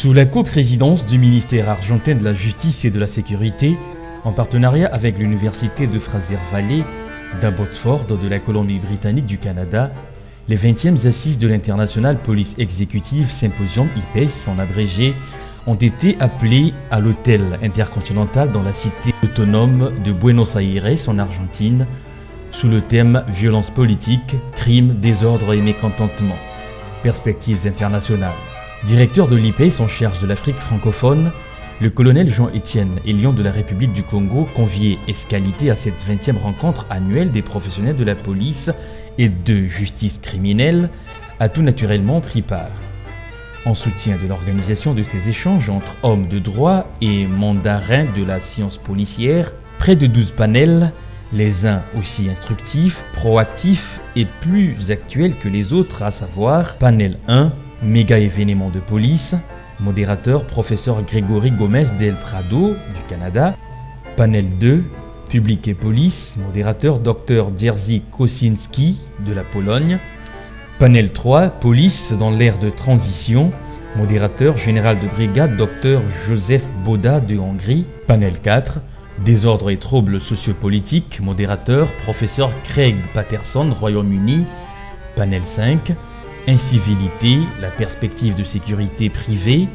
Sous la coprésidence du ministère argentin de la Justice et de la Sécurité, en partenariat avec l'université de Fraser Valley d'Abbotsford de la Colombie-Britannique du Canada, les 20e assises de l'International Police Executive Symposium IPES en abrégé ont été appelées à l'hôtel intercontinental dans la cité autonome de Buenos Aires en Argentine, sous le thème « Violence politique, crimes, désordre et mécontentement. Perspectives internationales ». Directeur de l'IPES en charge de l'Afrique francophone, le colonel Jean-Étienne Elion de la République du Congo conviait escalité à cette 20e rencontre annuelle des professionnels de la police et de justice criminelle a tout naturellement pris part. En soutien de l'organisation de ces échanges entre hommes de droit et mandarins de la science policière, près de 12 panels, les uns aussi instructifs, proactifs et plus actuels que les autres, à savoir panel 1, méga événement de police, modérateur professeur Grégory Gomez del Prado du Canada, panel 2, public et police, modérateur Dr Jerzy Kosinski de la Pologne, panel 3, police dans l'ère de transition, modérateur général de brigade Dr Joseph Boda de Hongrie, panel 4, désordre et troubles sociopolitiques, modérateur professeur Craig Patterson, Royaume-Uni, panel 5, incivilité, la perspective de sécurité privée,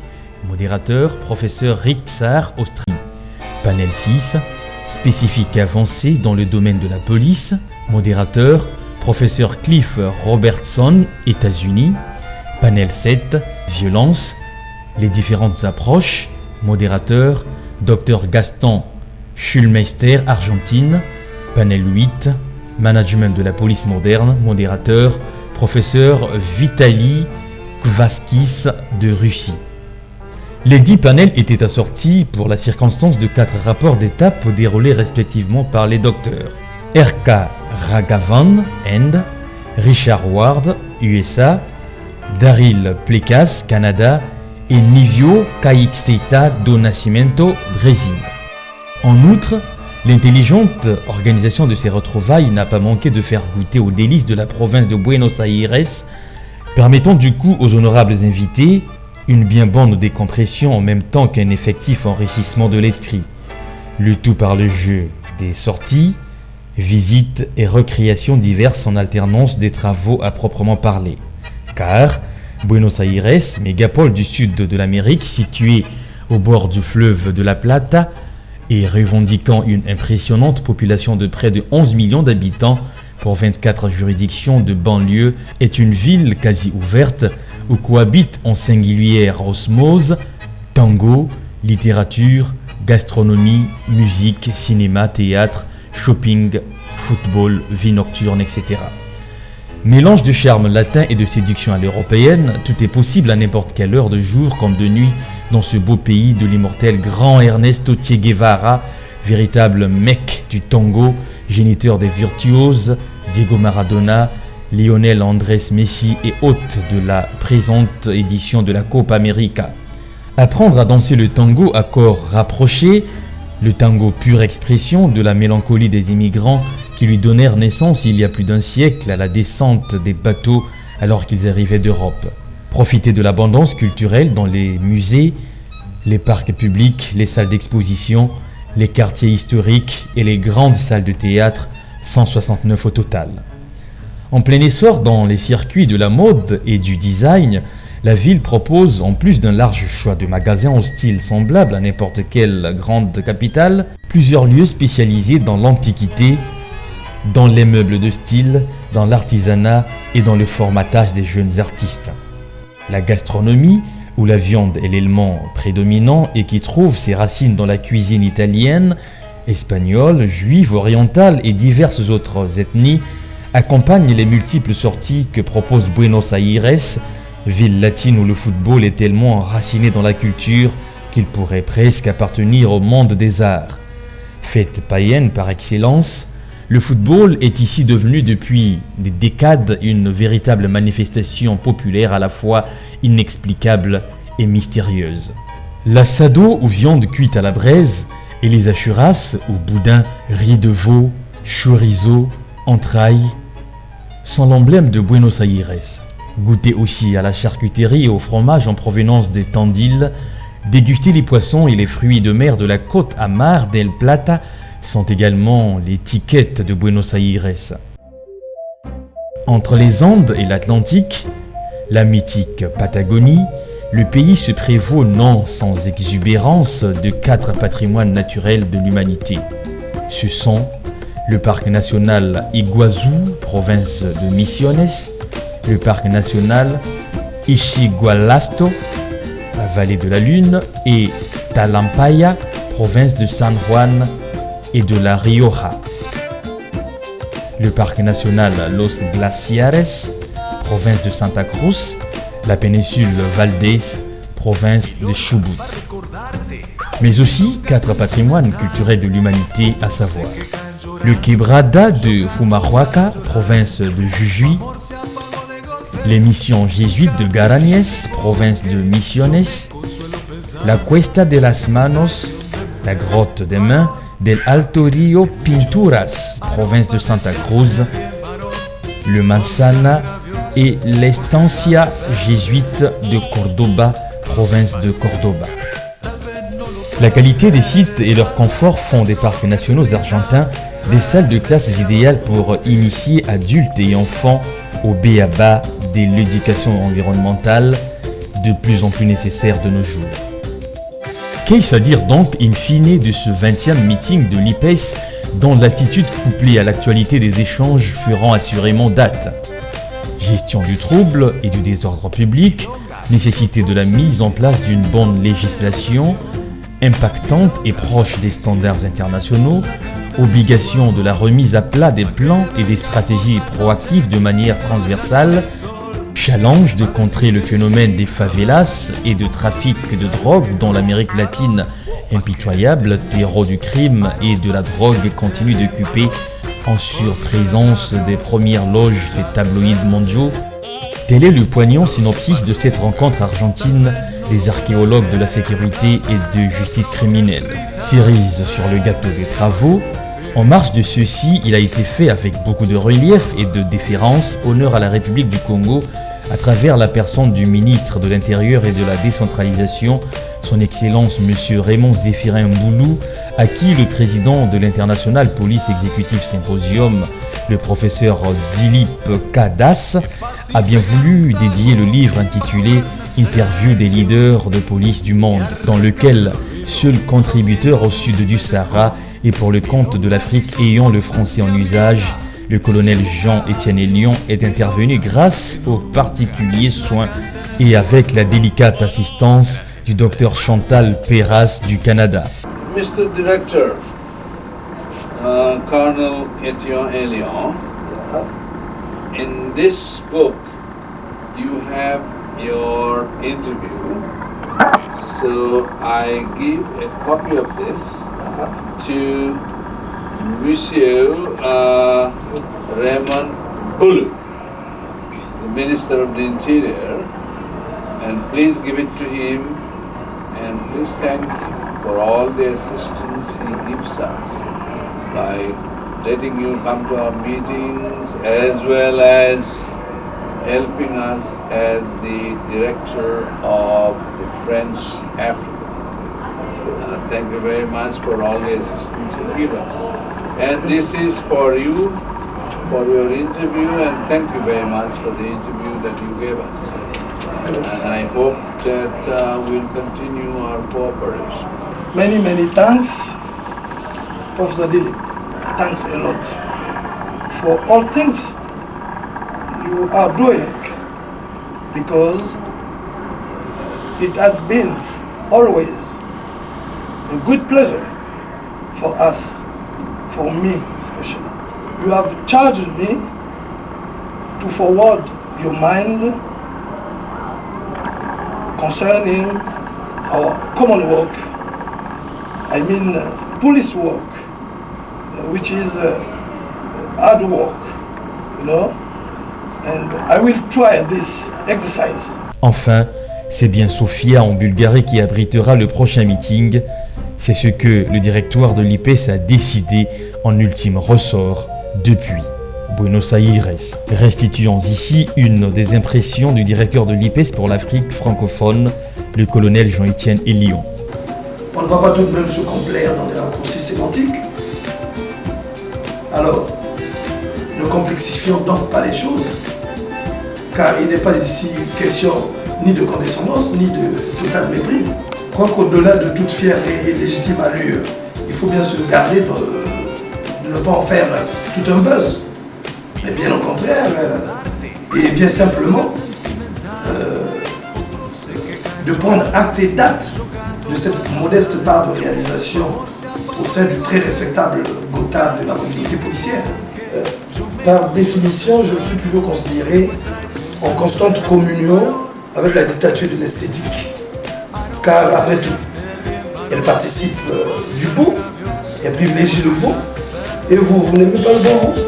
modérateur professeur Rick Sarr, Austrie, panel 6, spécifique avancé dans le domaine de la police, modérateur professeur Cliff Robertson, États-Unis, panel 7, violence, les différentes approches, modérateur Dr Gaston Schulmeister, Argentine, panel 8, management de la police moderne, modérateur professeur Vitali Kvaskis de Russie. Les 10 panels étaient assortis pour la circonstance de 4 rapports d'étape déroulés respectivement par les docteurs R.K. Raghavan, Inde, Richard Ward, USA, Daryl Plecas, Canada et Nivio Caixeta do Nascimento, Brésil. En outre, l'intelligente organisation de ces retrouvailles n'a pas manqué de faire goûter aux délices de la province de Buenos Aires, permettant du coup aux honorables invités une bien bonne décompression en même temps qu'un effectif enrichissement de l'esprit. Le tout par le jeu des sorties, visites et recréations diverses en alternance des travaux à proprement parler. Car Buenos Aires, mégapole du sud de l'Amérique située au bord du fleuve de la Plata, et revendiquant une impressionnante population de près de 11 millions d'habitants pour 24 juridictions de banlieue, est une ville quasi ouverte où cohabitent en singulière osmose tango, littérature, gastronomie, musique, cinéma, théâtre, shopping, football, vie nocturne, etc. Mélange de charme latin et de séduction à l'européenne, tout est possible à n'importe quelle heure de jour comme de nuit dans ce beau pays de l'immortel grand Ernesto Che Guevara, véritable mec du tango, géniteur des virtuoses, Diego Maradona, Lionel Andrés Messi et hôte de la présente édition de la Copa América. Apprendre à danser le tango à corps rapproché, le tango pure expression de la mélancolie des immigrants qui lui donnèrent naissance il y a plus d'un siècle à la descente des bateaux alors qu'ils arrivaient d'Europe. Profiter de l'abondance culturelle dans les musées, les parcs publics, les salles d'exposition, les quartiers historiques et les grandes salles de théâtre, 169 au total. En plein essor dans les circuits de la mode et du design, la ville propose, en plus d'un large choix de magasins au style semblable à n'importe quelle grande capitale, plusieurs lieux spécialisés dans l'antiquité, dans les meubles de style, dans l'artisanat et dans le formatage des jeunes artistes. La gastronomie, où la viande est l'élément prédominant et qui trouve ses racines dans la cuisine italienne, espagnole, juive, orientale et diverses autres ethnies, accompagne les multiples sorties que propose Buenos Aires, ville latine où le football est tellement enraciné dans la culture qu'il pourrait presque appartenir au monde des arts. Fête païenne par excellence, le football est ici devenu depuis des décades une véritable manifestation populaire à la fois inexplicable et mystérieuse. L'assado ou viande cuite à la braise et les achuras ou boudin, riz de veau, chorizo, entrailles sont l'emblème de Buenos Aires. Goûter aussi à la charcuterie et au fromage en provenance des Tandiles, déguster les poissons et les fruits de mer de la côte à Mar del Plata sont également les tickets de Buenos Aires. Entre les Andes et l'Atlantique, la mythique Patagonie, le pays se prévaut non sans exubérance de 4 patrimoines naturels de l'humanité. Ce sont le parc national Iguazú, province de Misiones, le parc national Ischigualasto, la vallée de la Lune, et Talampaya, province de San Juan et de la Rioja. Le parc national Los Glaciares, province de Santa Cruz, la péninsule Valdés, province de Chubut. Mais aussi 4 patrimoines culturels de l'humanité, à savoir le Quebrada de Humahuaca, province de Jujuy, les missions jésuites de Garanés, province de Misiones, la Cuesta de las Manos, la grotte des mains del Alto Rio Pinturas, province de Santa Cruz, le Mansana et l'Estancia jésuite de Cordoba, province de Cordoba. La qualité des sites et leur confort font des parcs nationaux argentins des salles de classe idéales pour initier adultes et enfants au b.a.-ba de l'éducation environnementale, de plus en plus nécessaire de nos jours. Qu'est-ce à dire donc in fine de ce 20e meeting de l'IPES dont l'attitude couplée à l'actualité des échanges feront assurément date? Gestion du trouble et du désordre public, nécessité de la mise en place d'une bonne législation, impactante et proche des standards internationaux, obligation de la remise à plat des plans et des stratégies proactives de manière transversale, challenge de contrer le phénomène des favelas et de trafic de drogue dont l'Amérique latine, impitoyable terreau du crime et de la drogue, continue d'occuper en surprésence des premières loges des tabloïds mondiaux. Tel est le poignant synopsis de cette rencontre argentine des archéologues de la sécurité et de justice criminelle. Cerise sur le gâteau des travaux, en marge de ceux-ci, il a été fait avec beaucoup de relief et de déférence honneur à la République du Congo à travers la personne du ministre de l'Intérieur et de la Décentralisation, son Excellence M. Raymond Zéphirin Mboulou, à qui le président de l'International Police Executive Symposium, le professeur Dilip Kadas, a bien voulu dédier le livre intitulé « Interview des leaders de police du monde », dans lequel seul contributeur au sud du Sahara et pour le compte de l'Afrique ayant le français en usage, le colonel Jean-Étienne Elion est intervenu grâce aux particuliers soins et avec la délicate assistance du docteur Chantal Perras du Canada. Mr. Director, Colonel Étienne Elion, in this book you have your interview, so I give a copy of this to Monsieur Raymond Boulou, the Minister of the Interior, and please give it to him and please thank him for all the assistance he gives us by letting you come to our meetings as well as helping us as the director of the French Africa. Thank you very much for all the assistance you give us. And this is for you, for your interview, and thank you very much for the interview that you gave us. And I hope that we'll continue our cooperation. Many thanks, Professor Dilip. Thanks a lot for all things you are doing, because it has been always a good pleasure for us, for me especially. You have charged me to forward your mind concerning our common work, I mean police work, which is hard work, you know, and I will try this exercise. Enfin, c'est bien Sofia en Bulgarie qui abritera le prochain meeting. C'est ce que le directoire de l'IPES a décidé en ultime ressort depuis Buenos Aires, restituant ici une des impressions du directeur de l'IPES pour l'Afrique francophone, le colonel Jean-Étienne Elion. On ne va pas tout de même se complaire dans des raccourcis sémantiques. Alors, ne complexifions donc pas les choses, car il n'est pas ici question ni de condescendance, ni de total mépris. Quoiqu'au-delà de toute fière et légitime allure, il faut bien se garder de ne pas en faire tout un buzz. Mais bien au contraire, et bien simplement, de prendre acte et date de cette modeste part de réalisation au sein du très respectable Gotha de la communauté policière. Par définition, je me suis toujours considéré en constante communion avec la dictature de l'esthétique. Car après tout, elle participe du beau, elle privilégie le beau. Et vous n'aimez pas le bon, vous?